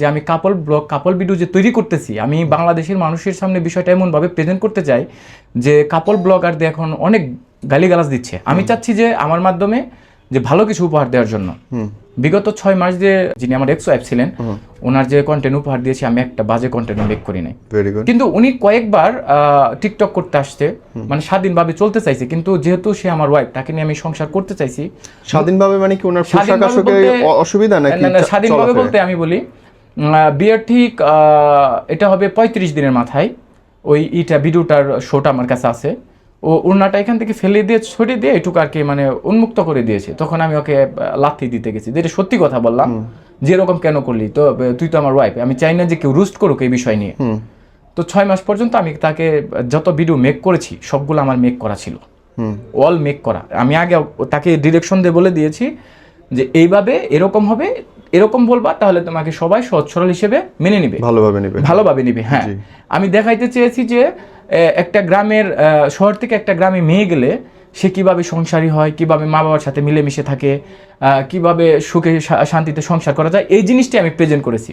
যে আমি কাপল blog couple video যে তৈরি করতেছি, আমি বাংলাদেশের মানুষের সামনে বিষয়টা এমনভাবে প্রেজেন্ট করতে চাই যে কাপল ব্লগারদের এখন অনেক গালিগালাজ দিচ্ছে। আমি চাচ্ছি যে আমার মাধ্যমে যে ভালো কিছু উপহার দেওয়ার জন্য। বিগত 6 মাস যে যিনি আমার এক্স ওয়াইফ ছিলেন, ওনার যে কন্টেন্ট উপহার দিয়েছি, আমি একটা বাজে কন্টেন্ট মেক করি নাই। কিন্তু উনি কয়েকবার টিকটক করতে আসছে, মানে স্বাধীনভাবে চলতে চাইছে, কিন্তু যেহেতু সে আমার ওয়াইফ, তাকে নিয়ে আমি সংসার করতে চাইছি। স্বাধীনভাবে মানে কি ওনার পোশাক আশাকে অসুবিধা নাকি? স্বাধীনভাবে বলতে আমি বলি বিয়ের ঠিক এটা হবে 35 দিনের মাথায় ওই ভিডিওটার শোটা আমার কাছে আছে। ও উড়নাটা এখান থেকে ফেলে দিয়ে ছড়িয়ে দিয়ে এটুকু আর কি মানে উন্মুক্ত করে দিয়েছে। তখন আমি ওকে লাথি দিতে গেছি, যেটা সত্যি কথা বললাম, যে এরকম কেন করলি, তো তুই তো আমার ওয়াইফ, আমি চাই না যে কেউ রুস্ট করুক এই বিষয় নিয়ে। তো 6 মাস পর্যন্ত আমি তাকে যত ভিডিও মেক করেছি সবগুলো আমার মেক করা ছিল, অল মেক করা। আমি আগে তাকে ডিরেকশন দিয়ে বলে দিয়েছি যে এইভাবে এরকম হবে, এরকম বলবা, তাহলে তোমাকে সবাই সহজ সরল হিসেবে মেনে নিবে, ভালোভাবে নিবে। হ্যাঁ, আমি দেখাইতে চেয়েছি যে একটা গ্রামের শহর থেকে একটা গ্রামে মেয়ে গেলে সে কিভাবে সংসারী হয়, কিভাবে মা বাবার সাথে মিলেমিশে থাকে, কিভাবে সুখে শান্তিতে সংসার করা যায়, এই জিনিসটি আমি প্রেজেন্ট করেছি।